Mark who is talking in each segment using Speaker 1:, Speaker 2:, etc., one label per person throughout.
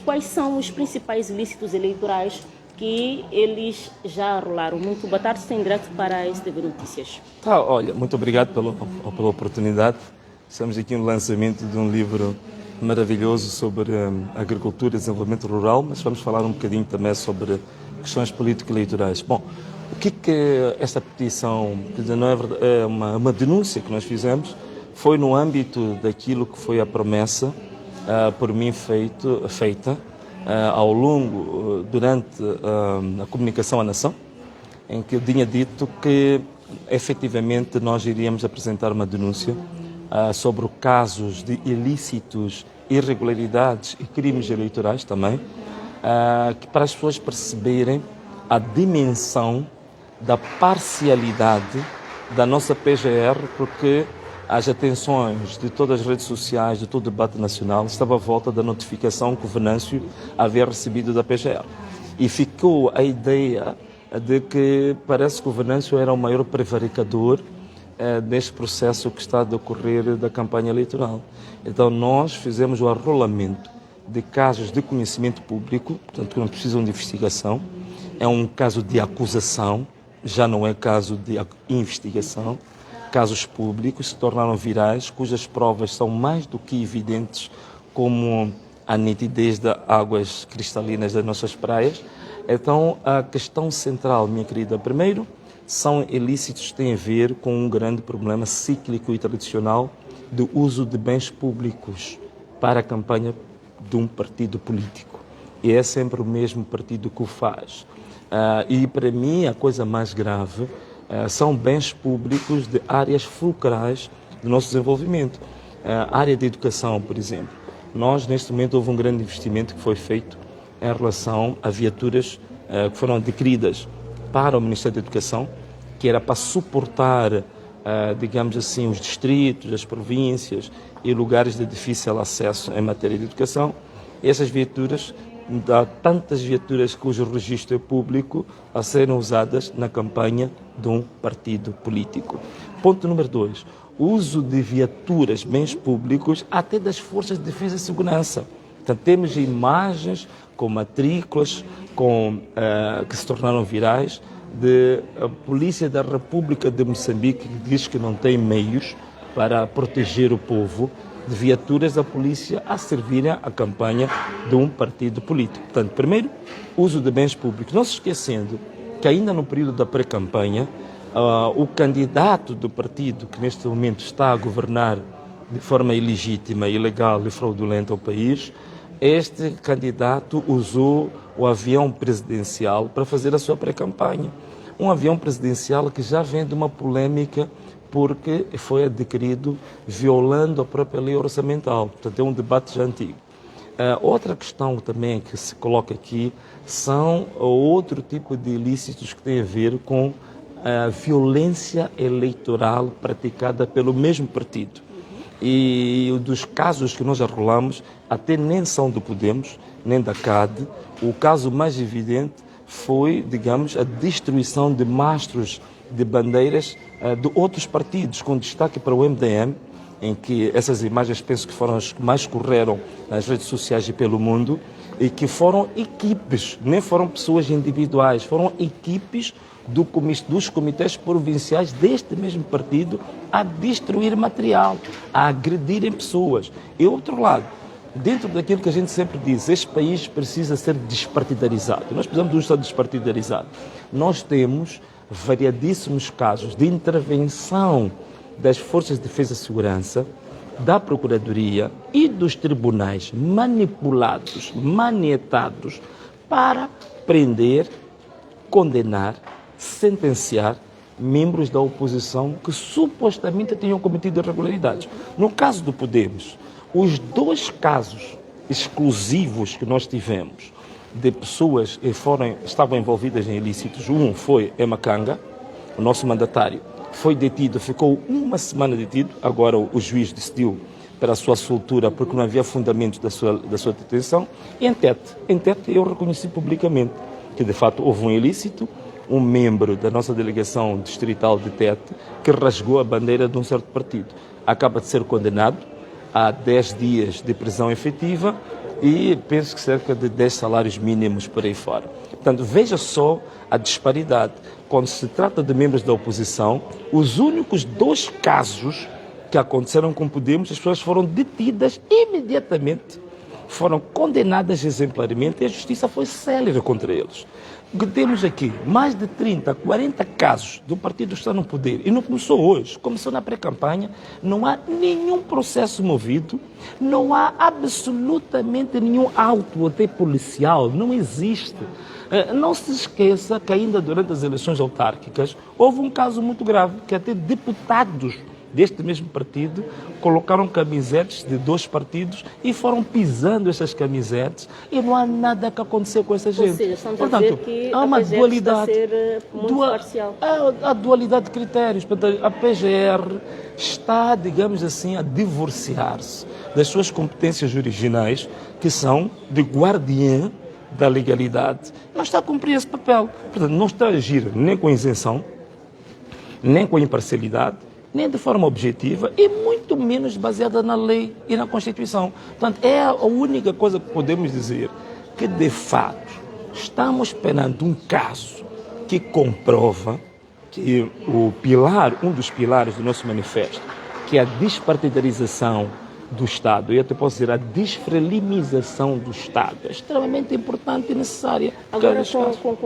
Speaker 1: Quais são os principais ilícitos eleitorais que eles já rolaram? Muito boa tarde, sem direto para a STV Notícias.
Speaker 2: Olha, muito obrigado pela oportunidade. Estamos aqui no lançamento de um livro maravilhoso sobre agricultura e desenvolvimento rural, mas vamos falar um bocadinho também sobre questões político-eleitorais. Bom, o que esta petição, que não é verdade, é uma denúncia que nós fizemos, foi no âmbito daquilo que foi a promessa por mim feita ao longo, durante a comunicação à nação, em que eu tinha dito que efetivamente nós iríamos apresentar uma denúncia sobre casos de ilícitos, irregularidades e crimes eleitorais também, que para as pessoas perceberem a dimensão da parcialidade da nossa PGR, porque as atenções de todas as redes sociais, de todo o debate nacional, estava à volta da notificação que o Venâncio havia recebido da PGR. E ficou a ideia de que parece que o Venâncio era o maior prevaricador neste processo que está a decorrer da campanha eleitoral. Então nós fizemos o arrolamento de casos de conhecimento público, portanto que não precisam de investigação, é um caso de acusação, já não é caso de investigação, casos públicos se tornaram virais, cujas provas são mais do que evidentes, como a nitidez das águas cristalinas das nossas praias. Então, a questão central, minha querida, primeiro, são ilícitos que têm a ver com um grande problema cíclico e tradicional do uso de bens públicos para a campanha de um partido político. E é sempre o mesmo partido que o faz. E, para mim, a coisa mais grave são bens públicos de áreas fulcrais do nosso desenvolvimento. A área da educação, por exemplo. Nós, neste momento, houve um grande investimento que foi feito em relação a viaturas que foram adquiridas para o Ministério da Educação, que era para suportar, digamos assim, os distritos, as províncias e lugares de difícil acesso em matéria de educação. Essas viaturas, há tantas viaturas cujo registro é público a serem usadas na campanha de um partido político. Ponto número 2. O uso de viaturas, bens públicos, até das forças de defesa e segurança. Portanto, temos imagens com matrículas que se tornaram virais de a Polícia da República de Moçambique, que diz que não tem meios para proteger o povo, de viaturas da polícia a servirem à campanha de um partido político. Portanto, primeiro, uso de bens públicos. Não se esquecendo que ainda no período da pré-campanha, o candidato do partido que neste momento está a governar de forma ilegítima, ilegal e fraudulenta o país, este candidato usou o avião presidencial para fazer a sua pré-campanha. Um avião presidencial que já vem de uma polêmica porque foi adquirido violando a própria lei orçamental. Portanto, é um debate já antigo. Outra questão também que se coloca aqui são outro tipo de ilícitos que tem a ver com a violência eleitoral praticada pelo mesmo partido. E dos casos que nós arrolamos, até nem são do Podemos, nem da CAD. O caso mais evidente foi, digamos, a destruição de mastros de bandeiras de outros partidos, com destaque para o MDM, em que essas imagens penso que foram as que mais correram nas redes sociais e pelo mundo, e que foram equipes, nem foram pessoas individuais, foram equipes dos comitês provinciais deste mesmo partido a destruir material, a agredirem pessoas. E outro lado, dentro daquilo que a gente sempre diz, este país precisa ser despartidarizado. Nós precisamos de um Estado despartidarizado. Nós temos variadíssimos casos de intervenção das Forças de Defesa e Segurança, da Procuradoria e dos tribunais manipulados, manietados para prender, condenar, sentenciar membros da oposição que supostamente tenham cometido irregularidades. No caso do Podemos, os 2 casos exclusivos que nós tivemos de pessoas que estavam envolvidas em ilícitos, um foi Emakanga, o nosso mandatário, foi detido, ficou uma semana detido, agora o juiz decidiu para a sua soltura porque não havia fundamentos da sua detenção, e em Tete eu reconheci publicamente que de fato houve um ilícito, um membro da nossa delegação distrital de Tete que rasgou a bandeira de um certo partido. Acaba de ser condenado a 10 dias de prisão efetiva e penso que cerca de 10 salários mínimos por aí fora. Portanto, veja só a disparidade. Quando se trata de membros da oposição, os únicos 2 casos que aconteceram com Podemos, as pessoas foram detidas imediatamente, foram condenadas exemplarmente e a justiça foi célere contra eles. Temos aqui mais de 30, 40 casos do partido que está no poder. E não começou hoje, começou na pré-campanha. Não há nenhum processo movido, não há absolutamente nenhum auto até policial, não existe. Não se esqueça que ainda durante as eleições autárquicas houve um caso muito grave, que até deputados deste mesmo partido colocaram camisetes de 2 partidos e foram pisando essas camisetes e não há nada que aconteceu com essa gente.
Speaker 1: Ou seja, estamos
Speaker 2: portanto,
Speaker 1: a dizer que
Speaker 2: há uma
Speaker 1: a PGR
Speaker 2: dualidade,
Speaker 1: está a ser muito parcial.
Speaker 2: há dualidade de critérios. Portanto, a PGR está, digamos assim, a divorciar-se das suas competências originais, que são de guardiã da legalidade. Não está a cumprir esse papel. Portanto, não está a agir nem com isenção, nem com imparcialidade, nem de forma objetiva e muito menos baseada na lei e na Constituição. Portanto, é a única coisa que podemos dizer, que de fato estamos perante um caso que comprova que um dos pilares do nosso manifesto, que é a despartidarização do Estado, e até posso dizer a desfrelimização do Estado, é extremamente importante e necessária.
Speaker 1: Agora,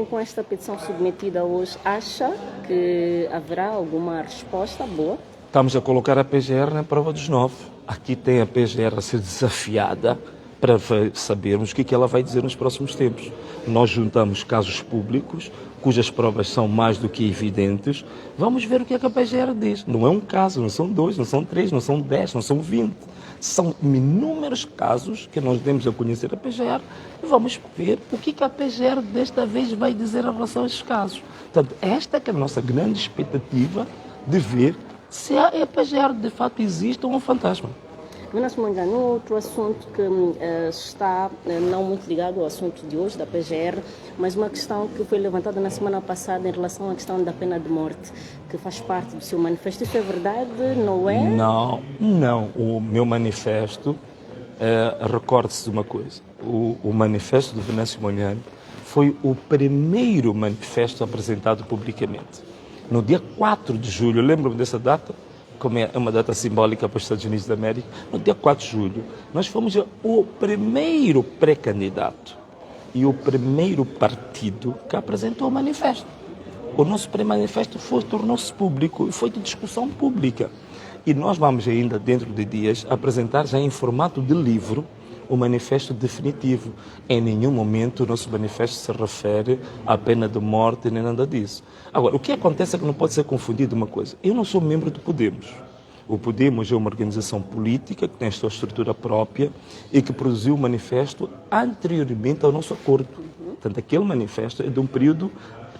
Speaker 1: com esta petição submetida hoje, acha que haverá alguma resposta boa?
Speaker 2: Estamos a colocar a PGR na prova dos 9. Aqui tem a PGR a ser desafiada para sabermos o que ela vai dizer nos próximos tempos. Nós juntamos casos públicos, cujas provas são mais do que evidentes. Vamos ver o que é que a PGR diz. Não é um caso, não são 2, não são 3, não são 10, não são 20. São inúmeros casos que nós demos a conhecer a PGR e vamos ver o que a PGR desta vez vai dizer em relação a esses casos. Portanto, esta é a nossa grande expectativa de ver se a PGR de fato existe ou é um fantasma.
Speaker 1: Venâncio Mondlane, outro assunto que está não muito ligado ao assunto de hoje, da PGR, mas uma questão que foi levantada na semana passada em relação à questão da pena de morte, que faz parte do seu manifesto. Isso é verdade, não é?
Speaker 2: Não. O meu manifesto, recorde-se de uma coisa, o manifesto do Venâncio Mondlane foi o primeiro manifesto apresentado publicamente. No dia 4 de julho, lembro-me dessa data, como é uma data simbólica para os Estados Unidos da América, no dia 4 de julho, nós fomos o primeiro pré-candidato e o primeiro partido que apresentou o manifesto. O nosso pré-manifesto tornou-se público e foi de discussão pública. E nós vamos ainda, dentro de dias, apresentar já em formato de livro o manifesto definitivo. Em nenhum momento o nosso manifesto se refere à pena de morte nem nada disso. Agora, o que acontece é que não pode ser confundido uma coisa. Eu não sou membro do Podemos. O Podemos é uma organização política que tem a sua estrutura própria e que produziu o manifesto anteriormente ao nosso acordo. Portanto, aquele manifesto é de um período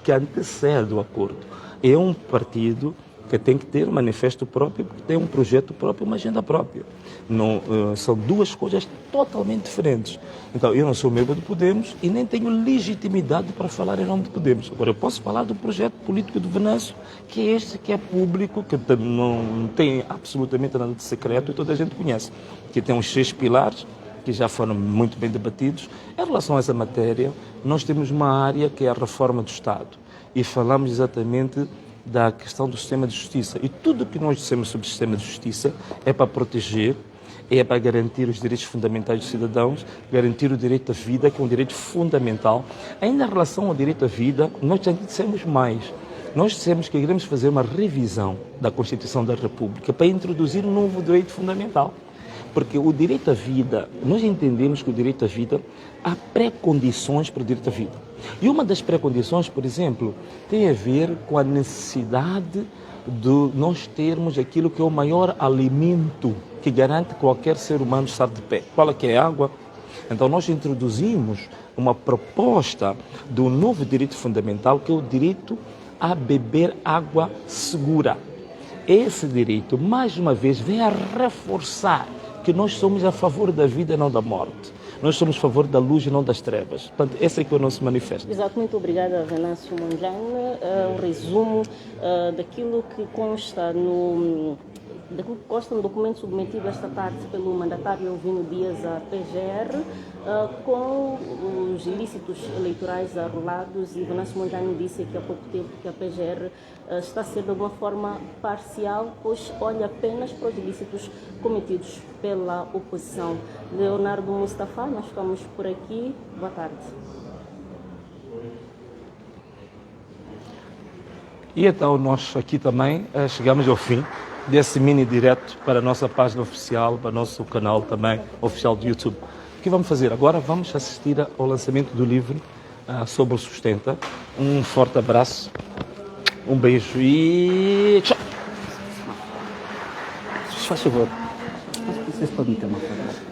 Speaker 2: que antecede o acordo. É um partido que tem que ter um manifesto próprio, porque tem um projeto próprio, uma agenda própria. Não, são duas coisas totalmente diferentes. Então, eu não sou membro do Podemos e nem tenho legitimidade para falar em nome do Podemos. Agora, eu posso falar do projeto político do Venâncio, que é este, que é público, que não tem absolutamente nada de secreto e toda a gente conhece. Que tem uns 6 pilares, que já foram muito bem debatidos. Em relação a essa matéria, nós temos uma área que é a reforma do Estado. E falamos exatamente da questão do sistema de justiça. E tudo o que nós dissemos sobre o sistema de justiça é para proteger, é para garantir os direitos fundamentais dos cidadãos, garantir o direito à vida, que é um direito fundamental. Ainda em relação ao direito à vida, nós já dissemos mais. Nós dissemos que queremos fazer uma revisão da Constituição da República para introduzir um novo direito fundamental. Porque o direito à vida, nós entendemos que o direito à vida, há pré-condições para o direito à vida. E uma das pré-condições, por exemplo, tem a ver com a necessidade de nós termos aquilo que é o maior alimento que garante qualquer ser humano estar de pé. Qual é que é a água? Então nós introduzimos uma proposta do novo direito fundamental, que é o direito a beber água segura. Esse direito, mais uma vez, vem a reforçar que nós somos a favor da vida e não da morte. Nós somos a favor da luz e não das trevas. Portanto, esse é que é o nosso manifesto.
Speaker 1: Exato, muito obrigada, Venâncio Mondlane. Um resumo daquilo que consta no daquilo que consta no documento submetido esta tarde pelo mandatário Elvino Dias à PGR, com os ilícitos eleitorais arrolados, e Venâncio Mondlane disse que há pouco tempo que a PGR está a ser de alguma forma parcial, pois olha apenas para os ilícitos cometidos pela oposição. Leonardo Mustafa, nós ficamos por aqui. Boa tarde.
Speaker 2: E então nós aqui também chegamos ao fim desse mini direto para a nossa página oficial, para o nosso canal também oficial do YouTube. O que vamos fazer? Agora vamos assistir ao lançamento do livro sobre o Sustenta. Um forte abraço, um beijo e tchau!
Speaker 3: Faz favor, vocês podem ter uma foto.